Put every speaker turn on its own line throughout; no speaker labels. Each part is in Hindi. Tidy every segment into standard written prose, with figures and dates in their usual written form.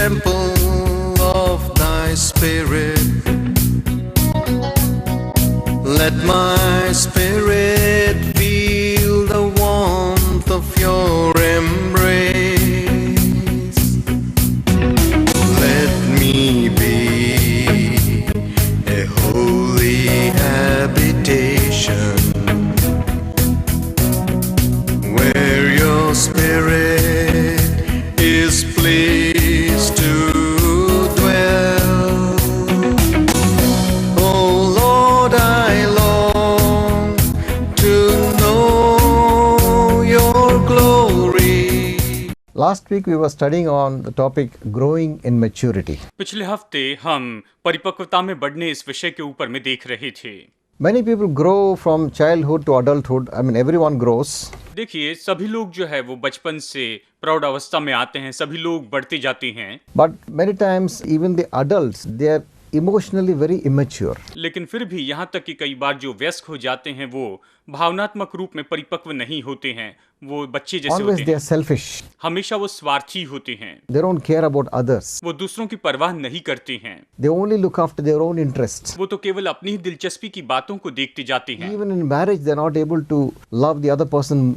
temple of thy spirit. Let my spirit feel the warmth of your embrace. Let me be a holy habitation where your spirit is pleased to dwell. Oh Lord, I long to know your glory.
Last week we were studying on the topic growing in maturity.
पिछले हफ्ते हम परिपक्वता में बढ़ने इस विषय के ऊपर में देख रहे थे।
Many people grow from childhood to adulthood. I mean, everyone grows.
देखिए, सभी लोग जो है वो बचपन से प्रौढ़ अवस्था में आते हैं, सभी लोग बढ़ते जाते हैं।
But many times, even the adults, they are emotionally very immature.
लेकिन फिर भी यहाँ तक कि कई बार जो वयस्क हो जाते हैं वो भावनात्मक रूप में परिपक्व नहीं होते हैं, वो बच्चे जैसे
Always
होते
they
हैं।
are selfish.
हमेशा वो स्वार्थी होते हैं,
They don't care about others.
वो दूसरों की परवाह नहीं करते हैं,
They only look after their own interests.
वो तो केवल अपनी ही दिलचस्पी की बातों को देखते जाते हैं।
Even in marriage, they are not able to love the other person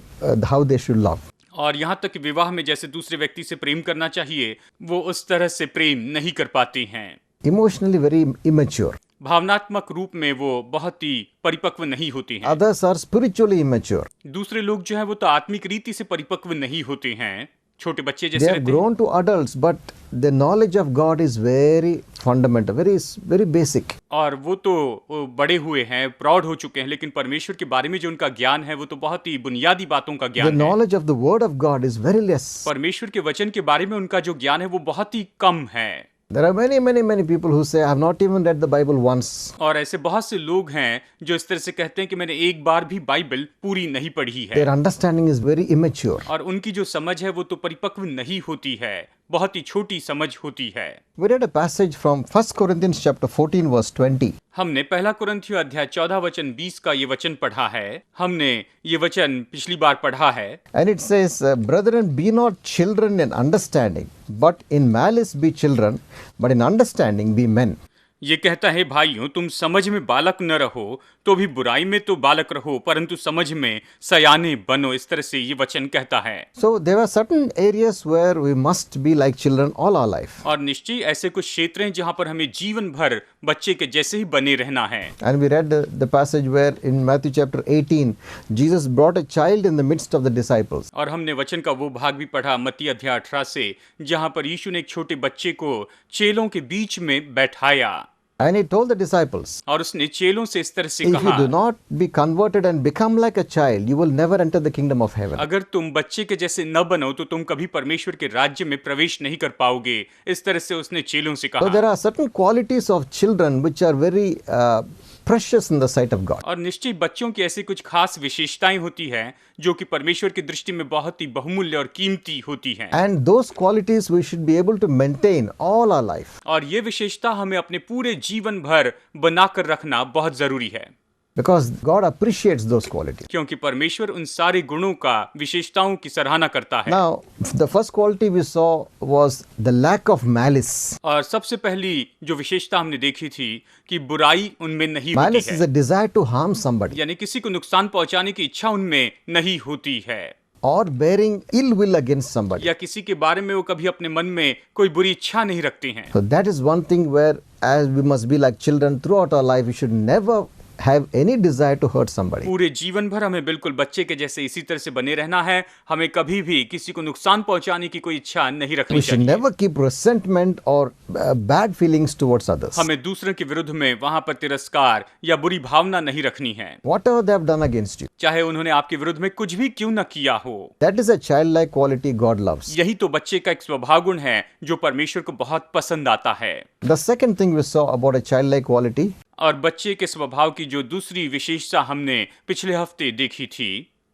how they should love.
और यहाँ तक कि विवाह में जैसे दूसरे व्यक्ति से प्रेम करना चाहिए, वो उस तरह से प्रेम नहीं कर पाते हैं।
Emotionally very immature.
भावनात्मक रूप में वो बहुत ही परिपक्व नहीं होते हैं।
Others are spiritually immature.
दूसरे लोग जो है वो तो आत्मिक रीति से परिपक्व नहीं होते हैं, छोटे बच्चे
They
जैसे
have
रहते हैं।
grown to adults, but the knowledge of God is very fundamental, very basic.
और वो तो बड़े हुए हैं, प्रौढ़ हो चुके हैं, लेकिन परमेश्वर के बारे में जो उनका ज्ञान है वो तो बहुत ही बुनियादी बातों का
The
ज्ञान है।
knowledge of the Word of God is very less.
परमेश्वर के वचन के बारे में उनका जो ज्ञान है वो बहुत ही कम है।
There are many people who say, I have not even read the Bible once.
और ऐसे बहुत से लोग हैं जो इस तरह से कहते हैं कि मैंने एक बार भी बाइबल पूरी नहीं पढ़ी है।
Their understanding is very immature.
और उनकी जो समझ है वो तो परिपक्व नहीं होती है, बहुत ही छोटी समझ होती है।
We read a passage from 1 Corinthians chapter 14 verse 20.
हमने पहला कुरिन्थियों अध्याय 14 वचन 20 का ये वचन पढ़ा है। हमने ये वचन पिछली बार पढ़ा है।
And it says, Brethren, be not children in understanding, but in malice be children, but in understanding be men.
ये कहता है, भाइयों तुम समझ में बालक न रहो तो भी बुराई में तो बालक रहो, परंतु समझ में सयाने बनो। इस तरह से ये वचन कहता है।
So there are certain areas where we must be like children all our life.
और निश्चय ऐसे कुछ क्षेत्र हैं जहाँ पर हमें जीवन भर बच्चे के जैसे ही बने रहना है।
And we read the passage where in Matthew chapter 18, Jesus brought a child in the midst of the disciples.
और हमने वचन का वो भाग भी पढ़ा मत्ती अध्याय 18 से, जहाँ पर यीशु ने एक छोटे बच्चे को चेलों के बीच में बैठाया।
And he told the disciples,
और उसने चेलों से इस तरह से
if you
कहा,
do not be converted and become like a child, you will never enter the kingdom of heaven.
अगर तुम बच्चे के जैसे न बनो तो तुम कभी परमेश्वर के राज्य में प्रवेश नहीं कर पाओगे। इस तरह से उसने चेलों से
So
कहा।
there are certain qualities of children which are very precious in the sight of God.
और निश्चय बच्चों की ऐसी कुछ खास विशेषताएं होती हैं जो कि परमेश्वर की दृष्टि में बहुत ही बहुमूल्य और कीमती होती हैं।
And those qualities we should be able to maintain all our life.
और ये विशेषता हमें अपने पूरे जीवन भर बनाकर रखना बहुत जरूरी है,
Because God appreciates those qualities.
क्योंकि परमेश्वर उन सारे गुणों का, विशेषताओं की सराहना करता है।
Now, the first quality we saw was the lack of malice.
और सबसे पहली जो विशेषता हमने देखी थी कि बुराई उनमें नहीं होती
Malice is
है,
a desire to harm somebody
यानी किसी को नुकसान पहुंचाने की इच्छा उनमें नहीं होती है,
or bearing ill will against somebody.
या किसी के बारे में वो कभी अपने मन में कोई बुरी इच्छा नहीं रखते हैं।
So that is one thing where, as we must be like children throughout our life, we should never have any desire to hurt somebody.
पूरे जीवन भर हमें बिल्कुल बच्चे के जैसे इसी तरह से बने रहना है। हमें कभी भी किसी को नुकसान पहुंचाने की कोई इच्छा नहीं रखनी
We should
चाहिए।
never keep resentment or bad feelings towards others.
हमें दूसरों के विरुद्ध में वहां पर तिरस्कार या बुरी भावना नहीं रखनी है,
Whatever they have done against you.
चाहे उन्होंने आपके विरुद्ध में कुछ भी क्यों न किया हो।
That is a childlike quality God loves.
यही तो बच्चे का एक स्वभाव गुण है जो परमेश्वर को बहुत पसंद आता है।
The second thing we saw about a childlike quality
और बच्चे के स्वभाव की जो दूसरी विशेषता हमने पिछले हफ्ते देखी थी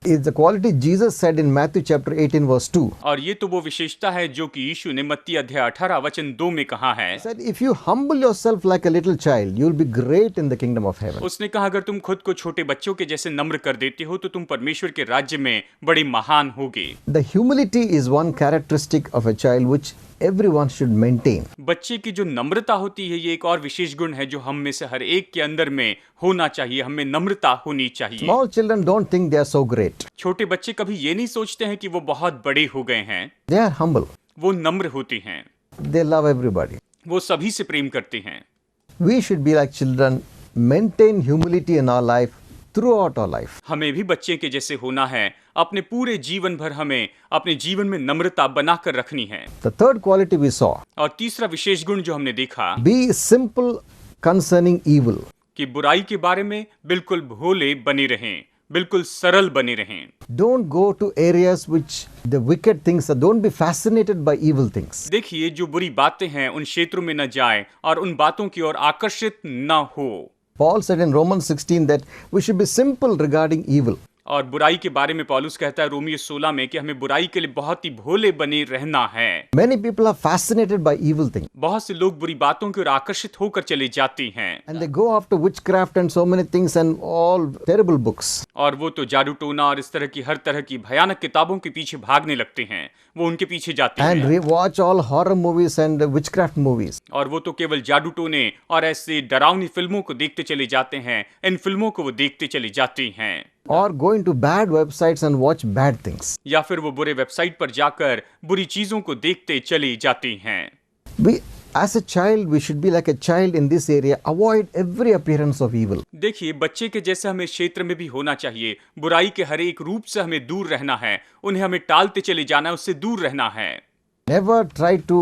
is the quality Jesus said in Matthew chapter 18 verse 2.
और ये तो वो विशेषता है जो कि यीशु ने मत्ती अध्याय 18 वचन 2 में कहा है।
He said, if you humble yourself like a little child, you will be great in the kingdom of heaven.
उसने कहा अगर तुम खुद को छोटे बच्चों के जैसे नम्र कर देते हो तो तुम परमेश्वर के राज्य में बड़े महान होगे।
The humility is one characteristic of a child which everyone should maintain.
बच्चे की जो नम्रता होती है ये एक और विशेष गुण है जो हम में से हर एक के अंदर में होना चाहिए। हमें नम्रता होनी चाहिए।
Small children don't think they are so great.
छोटे बच्चे कभी ये नहीं सोचते हैं कि वो बहुत बड़े हो गए हैं।
They are humble.
वो नम्र होते हैं।
They love everybody.
वो सभी से प्रेम करते हैं।
We should be like children, maintain humility in our life throughout our life.
हमें भी बच्चे के जैसे होना है। अपने पूरे जीवन भर हमें अपने जीवन में नम्रता बनाकर रखनी है।
The third quality we saw,
और तीसरा विशेष गुण जो हमने देखा
be simple concerning evil.
कि बुराई के बारे में बिल्कुल भोले बने रहें, बिल्कुल सरल बने रहें।
Don't go to areas which the wicked things are. Don't be fascinated by evil things.
देखिए जो बुरी बातें हैं उन क्षेत्रों में न जाए और उन बातों की ओर आकर्षित न हो।
Paul said in Romans 16 that we should be simple regarding evil.
और बुराई के बारे में पौलुस कहता है रोमियो 16 में कि हमें बुराई के लिए बहुत ही भोले बने रहना है।
Many people are fascinated by evil things.
बहुत से लोग बुरी बातों की ओर आकर्षित होकर चले जाते हैं।
And they go after witchcraft and so many things and all terrible books.
और वो तो जादू टोना और इस तरह की हर तरह की भयानक किताबों के पीछे भागने लगते हैं। वो उनके पीछे जाते
And
हैं।
watch all horror movies and witchcraft movies.
और वो तो केवल जादू टोने और ऐसे डरावनी फिल्मों को देखते चले जाते हैं। इन फिल्मों को वो देखते चले जाते हैं।
Or go into bad websites and watch bad things.
या फिर वो बुरे वेबसाइट पर जाकर बुरी चीजों को देखते चले जाते हैं।
We, as a child, we should be like a child in this area. Avoid every appearance of evil.
देखिए बच्चे के जैसे हमें क्षेत्र में भी होना चाहिए। बुराई के हर एक रूप से हमें दूर रहना है। उन्हें हमें टालते चले जाना है, उससे दूर रहना है।
Never try to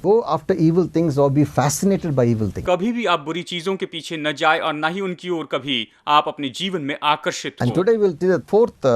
go after evil things or be fascinated by evil things.
कभी भी आप बुरी चीजों के पीछे न जाए और न ही उनकी ओर कभी आप अपने जीवन में आकर्षित
And
हो।
today we'll see the fourth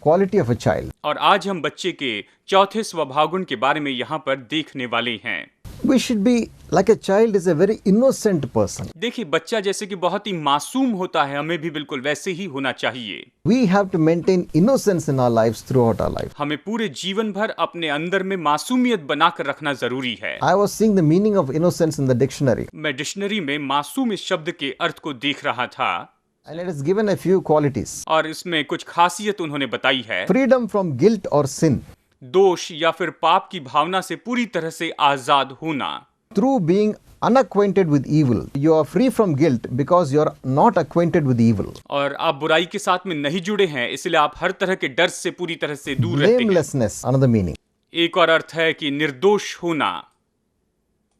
quality of a child.
और आज हम बच्चे के चौथे स्वभाव गुण के बारे में यहाँ पर देखने वाले हैं।
We should be like a child is a very innocent person.
देखिए बच्चा जैसे कि बहुत ही मासूम होता है, हमें भी बिल्कुल वैसे ही होना चाहिए।
We have to maintain innocence in our lives throughout our life.
हमें पूरे जीवन भर अपने अंदर में मासूमियत बनाकर रखना जरूरी है।
I was seeing the meaning of innocence in the dictionary.
मैं डिक्शनरी में मासूम इस शब्द के अर्थ को देख रहा था
And it is given a few qualities.
और इसमें कुछ खासियत उन्होंने बताई है।
Freedom from guilt or sin.
दोष या फिर पाप की भावना से पूरी तरह से आजाद होना।
Through being unacquainted with evil, you are free from guilt because you are not acquainted with evil.
और आप बुराई के साथ में नहीं जुड़े हैं, इसलिए आप हर तरह के डर से पूरी तरह से दूर रहते हैं।
Blamelessness, another meaning.
एक और अर्थ है कि निर्दोष होना।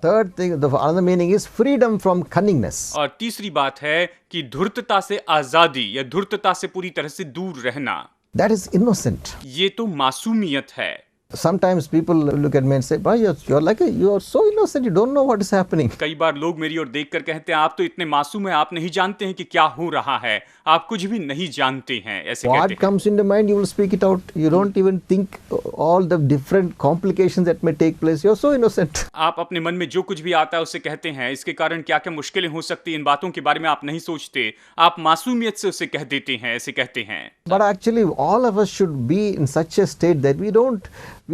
Third thing, the another meaning is freedom from cunningness.
और तीसरी बात है कि धूर्तता से आजादी या धूर्तता से पूरी तरह से दूर रहना।
That is innocent.
ये तो मासूमियत है।
Sometimes people look at me and say, "Bhai, you are so innocent. You don't know what is happening."
कई बार लोग मेरी ओर देखकर कहते हैं आप तो इतने मासूम हैं, आप नहीं जानते हैं कि क्या हो रहा है, आप कुछ भी नहीं जानते हैं, ऐसे
What
कहते हैं।
comes into mind, you will speak it out. You don't even think all the different complications that may take place. You are so innocent.
आप अपने मन में जो कुछ भी आता है उसे कहते हैं। इसके कारण क्या क्या मुश्किलें हो सकती हैं, इन बातों के बारे में आप नहीं सोचते। आप मासूमियत से उसे कह देते हैं, ऐसे कहते हैं।
But actually, all of us should be in such a state that we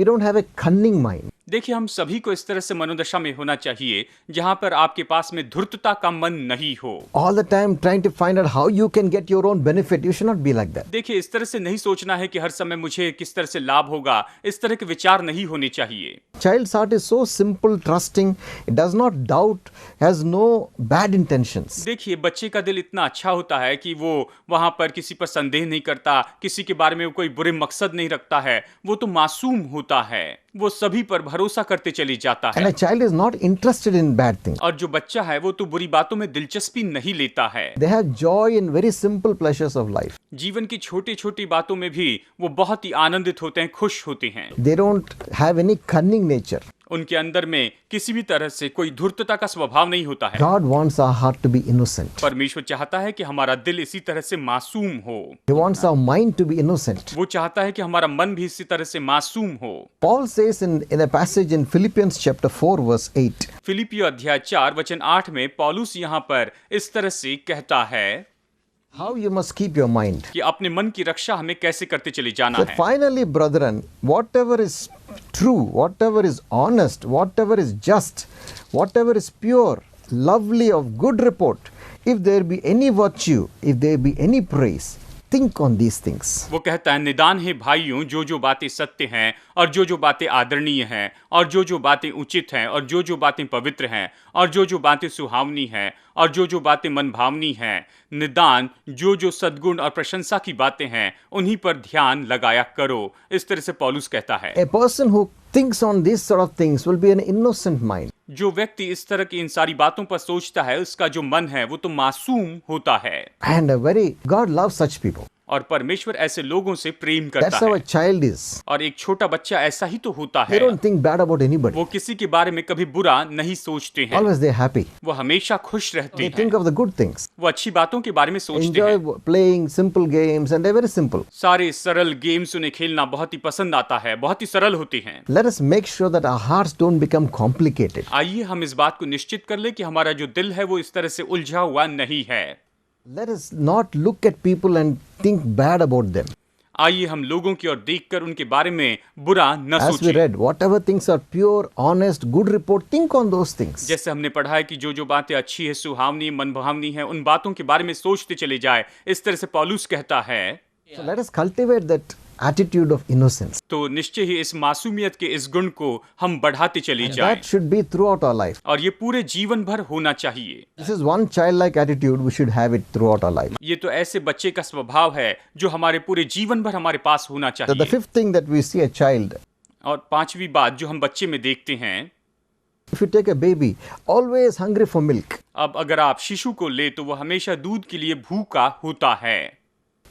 don't have a cunning mind.
देखिए हम सभी को इस तरह से मनोदशा में होना चाहिए जहां पर आपके पास में धूर्तता का मन नहीं हो।
All the time trying to find out how you can get your own benefit. You should not be like that.
देखिए इस तरह से नहीं सोचना है कि हर समय मुझे किस तरह से लाभ होगा, इस तरह के विचार नहीं होने चाहिए।
Child's heart is so simple, trusting. It does not doubt, has no bad intentions.
देखिए बच्चे का दिल इतना अच्छा होता है कि वो वहां पर किसी पर संदेह नहीं करता, किसी के बारे में वो कोई बुरे मकसद नहीं रखता है। वो तो मासूम होता है, वो सभी पर भरोसा करते चली जाता
And
है।
a child is not interested in bad things.
और जो बच्चा है वो तो बुरी बातों में दिलचस्पी नहीं लेता है।
They have joy in very simple pleasures of life.
जीवन की छोटी छोटी बातों में भी वो बहुत ही आनंदित होते हैं, खुश होते हैं।
They don't have any cunning nature.
उनके अंदर में किसी भी तरह से कोई धूर्तता का स्वभाव नहीं होता है।
God wants our heart to be innocent.
परमेश्वर चाहता है कि हमारा दिल इसी तरह से मासूम हो।
He wants our mind to be innocent.
वो चाहता है कि हमारा मन भी इसी तरह से मासूम हो।
Paul says in a passage in Philippians chapter 4 verse 8.
फिलिपियो अध्याय 4 वचन 8 में पौलुस यहाँ पर इस तरह से कहता है
How you must keep your mind.
कि अपने मन की रक्षा हमें कैसे करते चले जाना
That
है।
finally, brethren, whatever is true, whatever is honest, whatever is just, whatever is pure, lovely, of good report, if there be any virtue, if there be any praise, think on these things.
वो कहता है, निदान है भाइयों, जो बातें सत्य हैं और जो बातें आदरणीय हैं और जो बातें उचित हैं और जो बातें पवित्र हैं और जो बातें सुहावनी हैं और जो बातें मनभावनी हैं, निदान जो सद्गुण और प्रशंसा की बातें हैं, उन्हीं पर ध्यान लगाया करो। इस तरह से पौलुस कहता है,
A person who thinks on these sort of things will be an innocent mind.
जो व्यक्ति इस तरह की इन सारी बातों पर सोचता है, उसका जो मन है वो तो मासूम होता है।
And God loves such people.
और परमेश्वर ऐसे लोगों से प्रेम करता
That's how a
है।
child is.
और एक छोटा बच्चा ऐसा ही तो होता
They
है।
don't think bad about anybody.
वो किसी के बारे में कभी बुरा नहीं सोचते हैं।
Always they're happy.
वो हमेशा खुश रहते
They
हैं।
think of the good things.
वो अच्छी बातों के बारे में सोचते
Enjoy
हैं।
playing simple games and they're very simple.
सारे सरल गेम्स उन्हें खेलना बहुत ही पसंद आता है, बहुत ही सरल होते हैं।
Let us make sure that our hearts don't become complicated.
आइए हम इस बात को निश्चित कर ले कि हमारा जो दिल है वो इस तरह से उलझा हुआ नहीं है।
Let us not look at people and think bad about them.
आइए हम लोगों की ओर देखकर उनके बारे में बुरा न
As we
सोचें।
read, whatever things are pure, honest, good report, think on those things.
जैसे हमने पढ़ा है कि जो बातें अच्छी है, सुहावनी, मनभावनी है, उन बातों के बारे में सोचते चले जाए। इस तरह से पौलुस कहता है,
So let us cultivate that attitude of innocence.
तो निश्चय ही इस मासूमियत के इस गुण को हम बढ़ाते चले जाएं।
That should be throughout our life.
और ये पूरे जीवन भर होना चाहिए।
This is one childlike attitude, we should have it throughout our life.
ये तो ऐसे बच्चे का स्वभाव है जो हमारे पूरे जीवन भर हमारे पास होना
The
चाहिए।
fifth thing that we see a child,
और पांचवी बात जो हम बच्चे में देखते हैं,
if you take a baby, always hungry for milk,
अब अगर आप शिशु को ले तो वो हमेशा दूध के लिए भूखा होता है।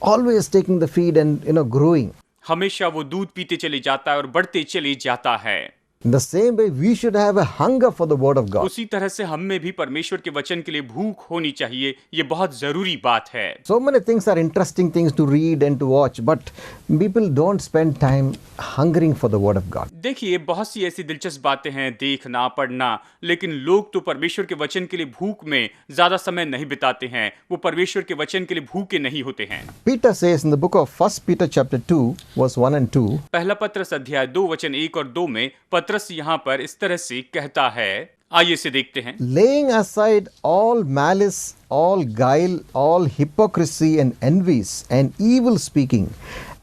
always taking the feed and growing.
हमेशा वो दूध पीते चले जाता है और बढ़ते चले जाता है।
In the same way, we should have a hunger for the word of God.
उसी तरह से हम में भी परमेश्वर के वचन के लिए भूख होनी चाहिए। ये बहुत जरूरी बात है।
So many things are interesting things to read and to watch, but people don't spend time hungering for the word of God.
देखिए, बहुत सी ऐसी दिलचस्प बातें हैं देखना, पढ़ना, लेकिन लोग तो परमेश्वर के वचन के लिए भूख में ज्यादा समय नहीं बिताते हैं। वो परमेश्वर के वचन के लिए भूखे नहीं होते हैं।
Peter says in the book of 1 Peter chapter 2, verse 1 and 2,
पहला पत्रस अध्याय 2 वचन 1 और 2 में पत्रस यहाँ पर इस तरह से कहता है। आइए इसे देखते हैं।
laying aside all malice, all guile, all hypocrisy and envies and evil speaking,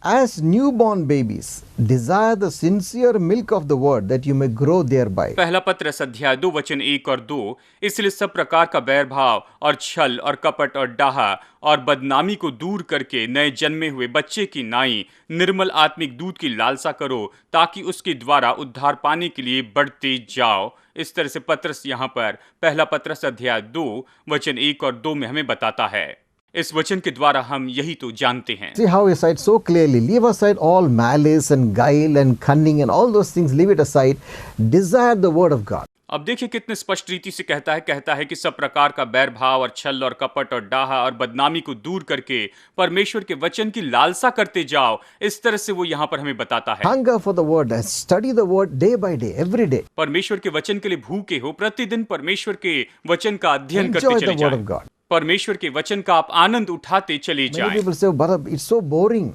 as newborn babies, desire the sincere milk of the word that you may grow thereby.
पहला पत्रस अध्याय 2 वचन 1 और 2, इसलिए सब प्रकार का बैर भाव और छल और कपट और डाहा और बदनामी को दूर करके नए जन्मे हुए बच्चे की नाई निर्मल आत्मिक दूध की लालसा करो, ताकि उसके द्वारा उद्धार पाने के लिए बढ़ते जाओ। इस तरह से पत्रस यहाँ पर पहला पत्रस अध्याय 2 वचन 1 और 2 में हमें बताता है। इस वचन के द्वारा हम यही तो जानते हैं।
See how he said so clearly, leave aside all malice and guile and cunning and all those things, leave it aside, desire the word of God.
अब देखिए कितने स्पष्ट रीति से कहता है कि सब प्रकार का बैर भाव और छल और कपट और डाहा और बदनामी को दूर करके परमेश्वर के वचन की लालसा करते जाओ। इस तरह से वो यहाँ पर हमें बताता है।
Hunger for the word, study the word day by day, every day.
परमेश्वर के वचन के लिए भूखे हो, प्रतिदिन परमेश्वर के वचन का अध्ययन
Enjoy
करते चले
the word
जाएं।
of God.
परमेश्वर के वचन का आप आनंद उठाते चले
Many
जाएं।
people say, "Brother, it's so boring."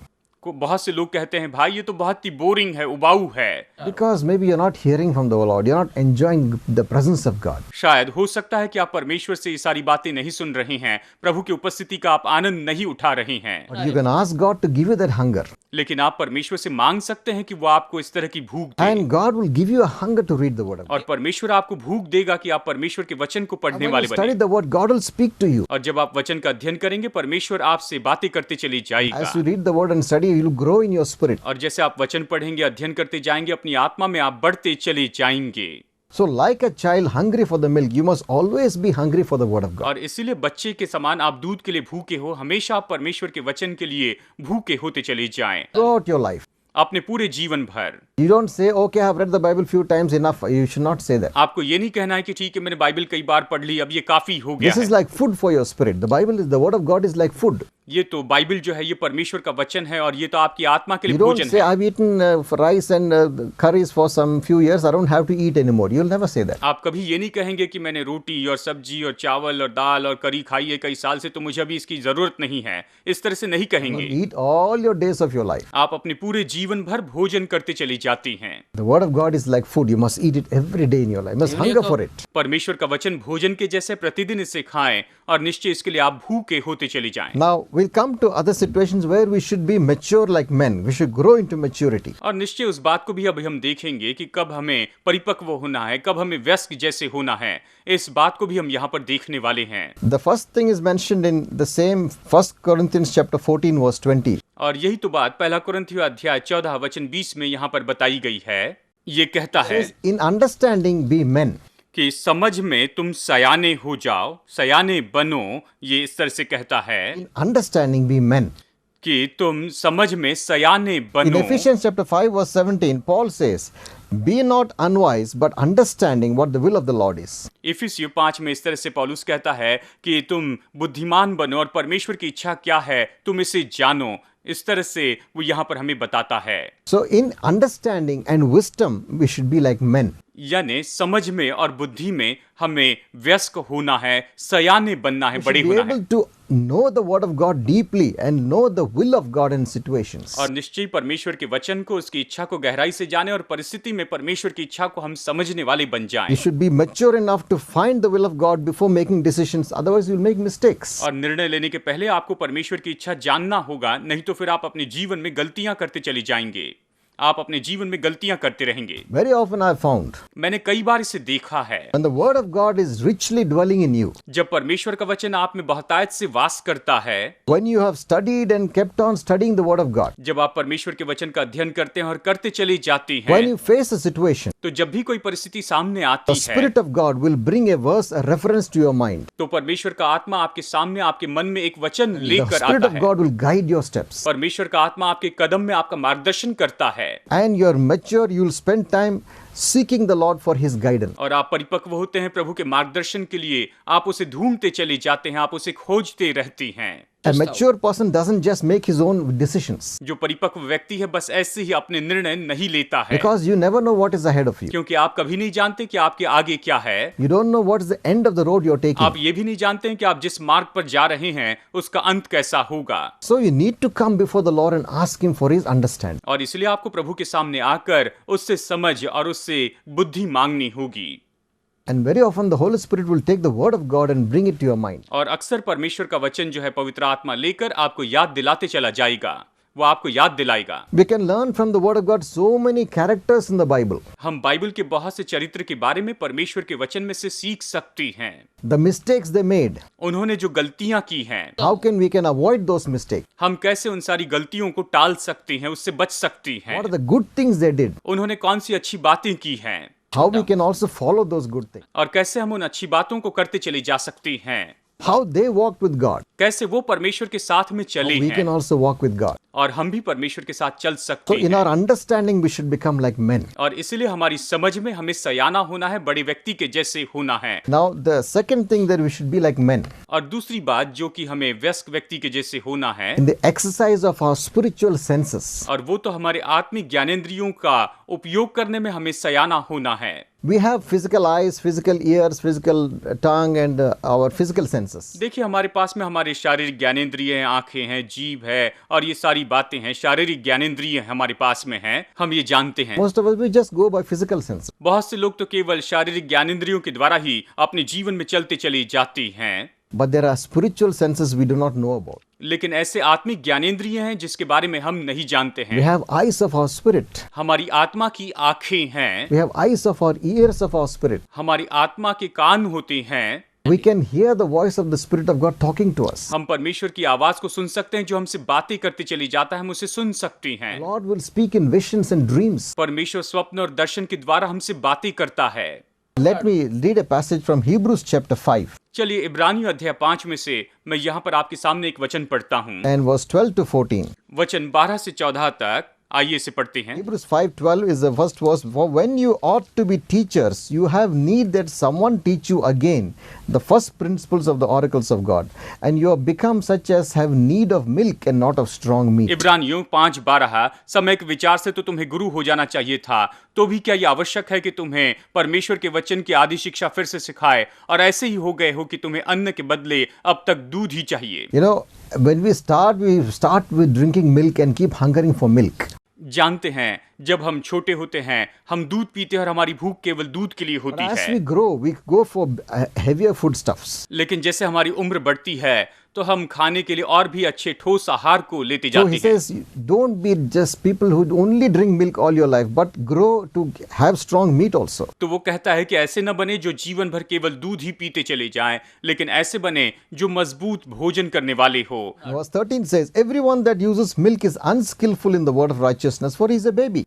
बहुत से लोग कहते हैं, भाई ये तो बहुत ही बोरिंग है, उबाऊ है।
Because maybe you're not hearing from the Lord, you're not enjoying the presence of God.
शायद हो सकता है कि आप परमेश्वर से ये सारी बातें नहीं सुन रहे हैं, प्रभु की उपस्थिति का आप आनंद नहीं उठा रहे हैं।
But you can ask God to give you that hunger.
लेकिन आप परमेश्वर से मांग सकते हैं कि वो आपको इस तरह की भूख दे।
And God will give you a hunger to read the word of God.
और परमेश्वर आपको भूख देगा कि आप परमेश्वर के वचन को पढ़ने
When
वाले
you study
बने।
the word, God will speak to you.
और जब आप वचन का अध्ययन करेंगे, परमेश्वर आपसे बातें करते चली जाएगा।
As you read the word and study, you will grow in your spirit.
और जैसे आप वचन पढ़ेंगे, अध्ययन करते जाएंगे, अपनी आत्मा में आप बढ़ते चले जाएंगे।
So like a child hungry for the milk, you must always be hungry for the word of God.
और इसीलिए बच्चे के समान आप दूध के लिए भूखे हो, हमेशा आप परमेश्वर के वचन के लिए भूखे होते चले जाएं
Throughout your life.
अपने पूरे जीवन भर।
You don't say, okay, I have read the Bible few times, enough. You should not say that.
आपको ये नहीं कहना है कि ठीक है, मैंने बाइबल कई बार पढ़ ली, अब ये काफी हो गया
This
है।
is like food for your spirit. The word of God is like food.
ये तो बाइबल जो है, ये परमेश्वर का वचन है और ये तो आपकी आत्मा के
You
लिए
don't
भोजन
say,
है।
I've eaten rice and curries for some few years, I don't have to eat anymore. You'll never say that.
आप कभी ये नहीं कहेंगे कि मैंने रोटी और सब्जी और चावल और दाल और करी खाई है कई साल से, तो मुझे अभी इसकी जरूरत नहीं है। इस तरह से नहीं कहेंगे।
Eat all your days of your life.
आप अपने पूरे जीवन भर भोजन करते चली जाती हैं।
The word of God is like food. You must eat it every day in your life. You must hunger for it.
परमेश्वर का वचन भोजन के जैसे प्रतिदिन इसे खाएं और निश्चय इसके लिए आप भूखे होते चले जाएं।
Now, We'll come to other situations where we should be mature like men. We should grow into maturity.
और निश्चय उस बात को भी अभी हम देखेंगे कि कब हमें परिपक्व होना है, कब हमें वयस्क जैसे होना है। इस बात को भी हम यहाँ पर देखने वाले हैं।
The first thing is mentioned in the same 1 Corinthians chapter 14 verse 20.
और यही तो बात पहला कुरिन्थियों अध्याय 14 वचन 20 में यहाँ पर बताई गई है। ये कहता है
Says, in understanding be men.
कि समझ में तुम सयाने हो जाओ, सयाने बनो। ये इस तरह से कहता है
In understanding be men.
कि तुम समझ में सयाने
In
बनो।
Ephesians chapter 5 verse 17, Paul says, be not unwise but understanding what the will of the Lord is.
इफिसियों 5 में इस तरह से पौलुस कहता है कि तुम बुद्धिमान बनो और परमेश्वर की इच्छा क्या है तुम इसे जानो। इस तरह से वो यहाँ पर हमें बताता है।
So in understanding and wisdom we should be like men.
यानी समझ में और बुद्धि में हमें व्यस्क होना है, सयाने बनना है,
We
बड़े
should be
होना है।
able to know the word of God deeply and know the will of God in situations.
और निश्चय परमेश्वर के वचन को, उसकी इच्छा को गहराई से जाने और परिस्थिति में परमेश्वर की इच्छा को हम समझने वाले बन जाएं।
We should be mature enough to find the will of God before making decisions, otherwise you will make mistakes.
और निर्णय लेने के पहले आपको परमेश्वर की इच्छा जानना होगा, नहीं तो फिर आप अपने जीवन में गलतियां करते चले जाएंगे। आप अपने जीवन में गलतियां करते रहेंगे।
Very often I have found
मैंने कई बार इसे देखा है।
when the word of God is richly dwelling in you,
जब परमेश्वर का वचन आप में बहुतायत से वास करता है,
when you have studied and kept on studying the word of God,
जब आप परमेश्वर के वचन का अध्ययन करते हैं और करते चले जाते
when
हैं,
you face a situation,
तो जब भी कोई परिस्थिति सामने
the
आती है,
Spirit of God will bring a verse, a reference to your mind.
तो परमेश्वर का आत्मा आपके सामने, आपके मन में एक वचन
The
लेकर
Spirit
आता
of
है।
God will guide your steps.
परमेश्वर का आत्मा आपके कदम में आपका मार्गदर्शन करता है।
And you're mature, you'll spend time seeking the Lord for His guidance.
और आप परिपक्व होते हैं प्रभु के मार्गदर्शन के लिए, आप उसे ढूंढते चले जाते हैं, आप उसे खोजते रहते हैं।
A mature person doesn't just make his own decisions
जो परिपक्व व्यक्ति है बस ऐसे ही अपने निर्णय नहीं लेता है,
because you never know what is ahead of you.
क्योंकि आप कभी नहीं जानते कि आपके आगे क्या है।
You don't know what is the end of the road you're taking.
आप ये भी नहीं जानते हैं कि आप जिस मार्ग पर जा रहे हैं उसका अंत कैसा होगा।
So you need to come before the Lord and ask Him for His understanding.
और इसलिए आपको प्रभु के सामने आकर उससे समझ और उससे बुद्धि मांगनी होगी।
And very often the Holy Spirit will take the word of God and bring it to your mind.
और अक्सर परमेश्वर का वचन जो है पवित्र आत्मा लेकर आपको याद दिलाते चला जाएगा, वो आपको याद दिलाएगा।
We can learn from the word of God so many characters in the Bible.
हम बाइबल के बहुत से चरित्र के बारे में परमेश्वर के वचन में से सीख सकते हैं।
The mistakes they made.
उन्होंने जो गलतियां की हैं,
How can we can avoid those mistakes?
हम कैसे उन सारी गलतियों को टाल सकते हैं, उससे बच सकते हैं।
What are the good things they did?
उन्होंने कौन सी अच्छी बातें की हैं
How we can also follow those good things?
और कैसे हम उन अच्छी बातों को करते चले जा सकते हैं।
How they walked with God.
कैसे वो परमेश्वर के साथ में चले
We can
हैं
also walk with God.
और हम भी परमेश्वर के साथ चल
So
सकते
in
हैं।
our understanding, we should become like men.
और इसलिए हमारी समझ में हमें सयाना होना है, बड़े व्यक्ति के जैसे होना है।
Now the second thing that we should be like men
और दूसरी बात जो कि हमें वयस्क व्यक्ति के जैसे होना है,
in the exercise of our spiritual senses.
और वो तो हमारे आत्मिक ज्ञानेंद्रियों का उपयोग करने में हमें सयाना होना है।
We have physical eyes, physical ears, physical tongue, and our physical senses.
देखिए हमारे पास में हमारे शारीरिक ज्ञानेंद्रिय हैं, आंखें हैं, जीभ है और ये सारी बातें हैं, शारीरिक ज्ञानेंद्रिय हमारे पास में हैं, हम ये जानते हैं।
Most of us, we just go by physical sense.
बहुत से लोग तो केवल शारीरिक ज्ञानेंद्रियों के द्वारा ही अपने जीवन में चलते चले जाते हैं,
But there are spiritual senses we do not know about.
लेकिन ऐसे आत्मिक ज्ञानेंद्रिय हैं जिसके बारे में हम नहीं जानते
We
हैं।
have eyes of our spirit.
हमारी आत्मा की आंखें हैं,
We have eyes of our ears of our spirit.
हमारी आत्मा के कान होते हैं,
We can hear the voice of the Spirit of God talking to us.
हम परमेश्वर की आवाज को सुन सकते हैं, जो हमसे बातें करते चली जाता है, हम उसे सुन सकते हैं।
Lord will speak in visions and dreams.
परमेश्वर स्वप्न और दर्शन के द्वारा हमसे बातें करता है।
Let me read a passage from Hebrews chapter 5
चलिए इब्रानियों अध्याय 5 में से मैं यहाँ पर आपके सामने एक वचन पढ़ता हूँ,
and verse 12 to 14.
वचन 12 से 14 तक। आइए इसे पढ़ते हैं।
Hebrews 5:12 is the first verse. For when you ought to be teachers, you have need that someone teach you again the first principles of the oracles of God, and you have become such as have need of milk and not of strong meat.
इब्रानियों 5:12 समय के विचार से तो तुम्हें गुरु हो जाना चाहिए था, तो भी क्या यह आवश्यक है कि तुम्हें परमेश्वर के वचन की आदि शिक्षा फिर से सिखाए, और ऐसे ही हो गए हो कि तुम्हें अन्न के बदले अब तक दूध ही चाहिए।
You know, when we start with drinking milk and keep hungering for milk.
जानते हैं जब हम छोटे होते हैं हम दूध पीते हैं और हमारी भूख केवल दूध के लिए होती
As
है,
we grow, we go for heavier foodstuffs.
लेकिन जैसे हमारी उम्र बढ़ती है तो हम खाने के लिए और भी अच्छे ठोस आहार को लेते
So
जाते
he
हैं।
says, don't be just people who only drink milk all your life, but grow to have strong meat also.
तो वो कहता है कि ऐसे न बने जो जीवन भर केवल दूध ही पीते चले जाएं, लेकिन ऐसे बने जो मजबूत भोजन करने वाले हो।
Verse 13 says, everyone that uses milk is unskillful in the word of righteousness, for he is a baby.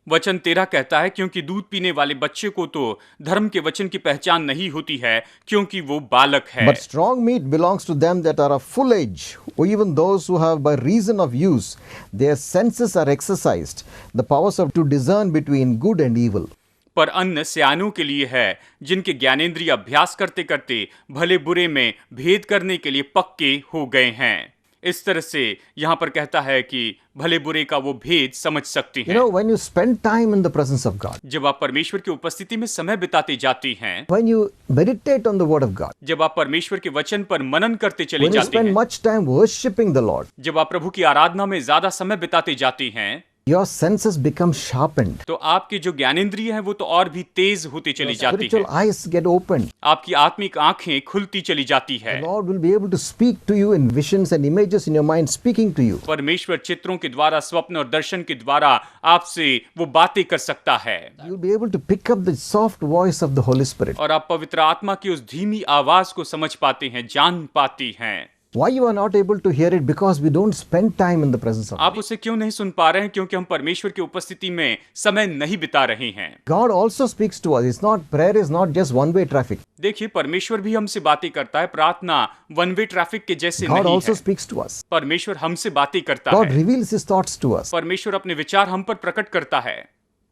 वचन 13 कहता है, क्योंकि दूध पीने वाले बच्चे को तो धर्म के वचन की पहचान नहीं होती है, क्योंकि वो बालक है।
But strong meat belongs to them that are of full age, or even those who have by reason of use, their senses are exercised, the powers of to discern between good and evil.
पर अन्न सयानों के लिए है, जिनके ज्ञानेंद्रिय अभ्यास करते करते भले बुरे में भेद करने के लिए पक्के हो गए हैं। इस तरह से यहाँ पर कहता है कि भले बुरे का वो भेद समझ सकते
You
हैं।
know, when you spend time in the presence of God,
जब आप परमेश्वर की उपस्थिति में समय बिताते जाते हैं,
when you meditate on the word of God,
जब आप परमेश्वर के वचन पर मनन करते चले
when you
जाते
spend
हैं,
much time worshiping the Lord,
जब आप प्रभु की आराधना में ज्यादा समय बिताते जाते हैं,
your senses become sharpened.
तो आपके जो ज्ञानेंद्रिय हैं वो तो और भी तेज होते चली जाती
Spiritual
है।
eyes get opened.
आपकी आत्मिक आंखें खुलती चली जाती है।
The Lord will be able to speak to you in visions and images in your mind, speaking to you.
परमेश्वर चित्रों के द्वारा, स्वप्न और दर्शन के द्वारा आपसे वो बातें कर सकता है,
You'll be able to pick up the soft voice of the Holy Spirit.
और आप पवित्र आत्मा की उस धीमी आवाज को समझ पाते हैं, जान पाती हैं।
Why you are not able to hear it? Because we don't spend time in the presence of
आप
God.
उसे क्यों नहीं सुन पा रहे हैं? क्योंकि हम परमेश्वर की उपस्थिति में समय नहीं बिता रहे हैं।
God also speaks to us. It's not, prayer is not just one-way traffic.
देखिए, परमेश्वर भी हमसे बातें करता है। प्रार्थना वन वे ट्रैफिक के जैसे
God
नहीं
also
है।
speaks to us.
परमेश्वर हमसे बातें करता
God
है।
reveals His thoughts to us.
परमेश्वर अपने विचार हम पर प्रकट करता है।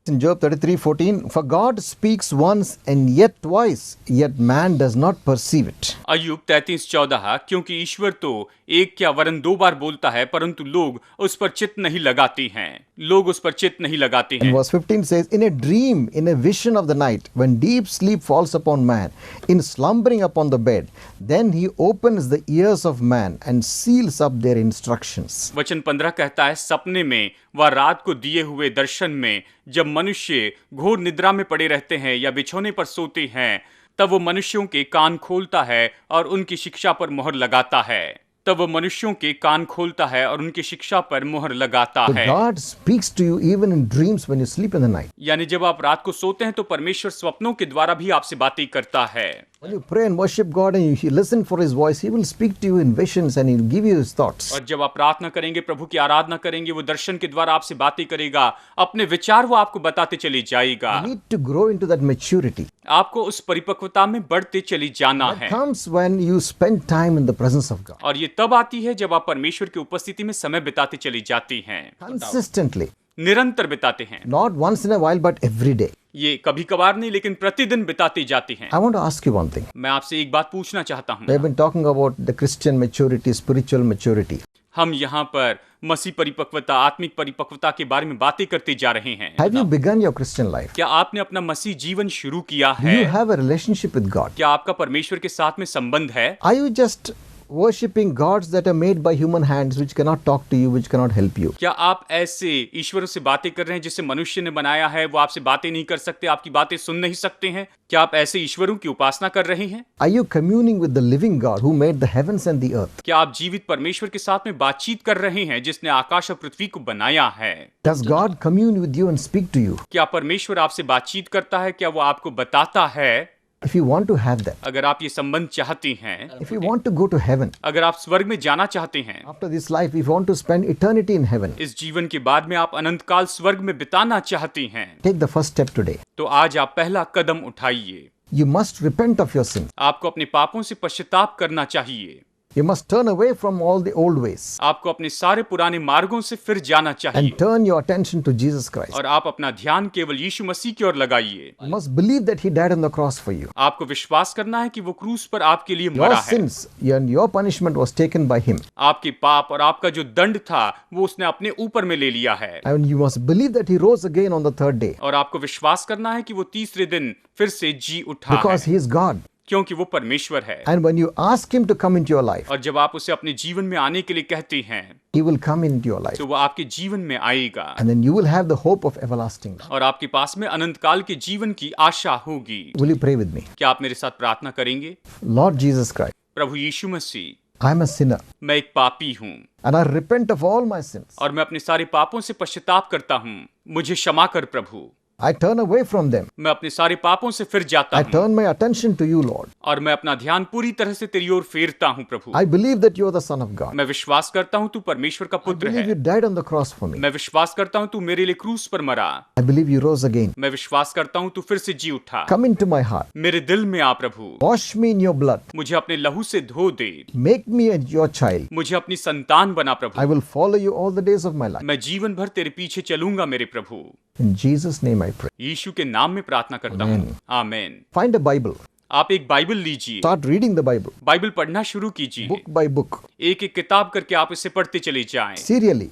In Job 33:14, for God speaks once and yet twice, yet man does not perceive it.
अय्यूब 33:14, क्योंकि ईश्वर तो एक क्या वरन दो बार बोलता है, परंतु लोग उस पर चित्त नहीं लगाते हैं। लोग उस पर चित्त नहीं लगाते
And
हैं।
verse 15 says, in a dream, in a vision of the night, when deep sleep falls upon man, in slumbering upon the bed, then he opens the ears of man and seals up their instructions.
वचन 15 कहता है, सपने में व रात को दिए हुए दर्शन में जब मनुष्य घोर निद्रा में पड़े रहते हैं या बिछौने पर सोते हैं, तब वो मनुष्यों के कान खोलता है और उनकी शिक्षा पर मोहर लगाता है। तब वो मनुष्यों के कान खोलता है और उनकी शिक्षा पर मोहर लगाता
So
है।
God speaks to you even in dreams when you sleep in the night.
यानी जब आप रात को सोते हैं तो परमेश्वर स्वप्नों के द्वारा भी आपसे बातें करता है।
When you pray and worship God and you listen for His voice, He will speak to you in visions and He'll give you His thoughts.
और जब आप प्रार्थना करेंगे, प्रभु की आराधना करेंगे, वो दर्शन के द्वारा आपसे बातें करेगा, अपने विचार वो आपको बताते चले जाएगा।
You need to grow into that maturity.
आपको उस परिपक्वता में बढ़ते चली जाना
That
है।
comes when you spend time in the presence of God.
और ये तब आती है जब आप परमेश्वर की उपस्थिति में समय बिताते चली जाती हैं,
Consistently.
निरंतर बिताते हैं।
Not once in a while, but every day.
ये कभी कभार नहीं, लेकिन प्रतिदिन बिताते जाते हैं।
I want to ask you one thing.
मैं आपसे एक बात पूछना चाहता
We have
हूँ।
been talking about the Christian maturity, spiritual maturity.
हम यहाँ पर मसीह परिपक्वता, आत्मिक परिपक्वता के बारे में बातें करते जा रहे हैं।
Have you begun your Christian life?
क्या आपने अपना मसीह जीवन शुरू किया
Do you
है?
have a relationship with God?
क्या आपका परमेश्वर के साथ में संबंध है?
Are you just worshipping gods that are made by human hands, which cannot talk to you, which cannot help you?
क्या आप ऐसे ईश्वरों से बातें कर रहे हैं जिसे मनुष्य ने बनाया है, वो आपसे बातें नहीं कर सकते, आपकी बातें सुन नहीं सकते हैं? क्या आप ऐसे ईश्वरों की उपासना कर रहे हैं?
Are you communing with the living God who made the heavens and the earth?
क्या आप जीवित परमेश्वर के साथ में बातचीत कर रहे हैं जिसने आकाश और पृथ्वी को बनाया है?
Does God commune with you and speak to you?
क्या परमेश्वर आपसे बातचीत करता है? क्या वो आपको बताता है?
If you want to have that,
अगर आप ये संबंध चाहते हैं,
if you want to go to heaven,
अगर आप स्वर्ग में जाना चाहते हैं,
after this life, if you want to spend eternity in heaven,
इस जीवन के बाद में आप अनंत काल स्वर्ग में बिताना चाहते हैं,
take the first step today.
तो आज आप पहला कदम उठाइए।
You must repent of your sin.
आपको अपने पापों से पश्चाताप करना चाहिए।
You must turn away from all the old ways
आपको अपने सारे पुराने मार्गों से फिर जाना चाहिए
and turn your attention to Jesus Christ.
और आप अपना ध्यान केवल यीशु मसीह की ओर लगाइए।
You must believe that He died on the cross for you.
आपको विश्वास करना है कि वो क्रूस पर आपके लिए
Your
मरा है।
sins and your punishment was taken by Him.
आपके पाप और आपका जो दंड था वो उसने अपने ऊपर में ले लिया है।
And you must believe that He rose again on the third day
और आपको विश्वास करना है कि वो तीसरे दिन फिर से जी उठा
because
है,
He is God.
क्योंकि वो परमेश्वर है।
And when you ask Him to come into your life,
और जब आप उसे अपने जीवन में आने के लिए कहते हैं
He will come into your life.
तो वो आपके जीवन में आएगा
And then you will have the hope of everlasting life.
और आपके पास में अनंत काल के जीवन की आशा होगी।
Will you pray with me?
क्या आप मेरे साथ प्रार्थना करेंगे?
Lord Jesus Christ,
Prabhu Yeshu Masih,
I'm a sinner
मैं एक पापी हूँ
and I repent of all my sins.
और मैं अपने सारे पापों से पश्चाताप करता हूँ। मुझे क्षमा कर प्रभु।
I turn away from them.
मैं अपने सारे पापों से फिर जाता
I
हूँ
turn my attention to you, Lord.
और मैं अपना ध्यान पूरी तरह से तेरी ओर फेरता हूँ प्रभु।
I believe that you are the Son of God.
मैं विश्वास करता हूँ तू परमेश्वर का
I
पुत्र
believe you
है।
died on the cross for me.
मैं विश्वास करता हूँ तू मेरे लिए क्रूस पर मरा।
I believe you rose again.
मैं विश्वास करता हूँ तू फिर से जी उठा।
Come into my heart.
मेरे दिल में आ प्रभु।
Wash me in your blood.
मुझे अपने लहू से धो दे।
Make me your child.
मुझे अपनी संतान बना
I
Prabhu.
will follow you all the days of my life.
मैं जीवन भर तेरे पीछे चलूंगा मेरे प्रभु।
In Jesus' name I pray.
यीशु के नाम में प्रार्थना करता हूँ, आमीन।
Find a Bible.
आप एक बाइबल लीजिए,
Start reading the Bible.
Bible पढ़ना शुरू कीजिए।
Book by book.
एक एक किताब करके आप इसे पढ़ते चले जाएं।
Serially.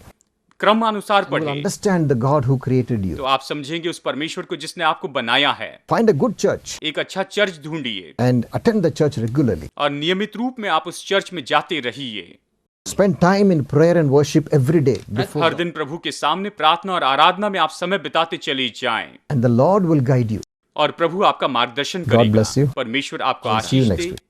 क्रमानुसार
You will
पढ़ें
understand the God who created
तो
you.
आप समझेंगे उस परमेश्वर को जिसने आपको बनाया है।
Find a good church
एक अच्छा चर्च ढूंढिए
and attend the church regularly.
और नियमित रूप में आप उस चर्च में जाते रहिए।
Spend time in prayer and worship every day before
her
God.
दिन प्रभु के सामने प्रार्थना और आराधना में आप समय बिताते चले जाएं
And the Lord will guide you.
और प्रभु आपका मार्गदर्शन
God
करेगा।
bless you.
परमेश्वर आपको
See you
Ashish
next
they.
week.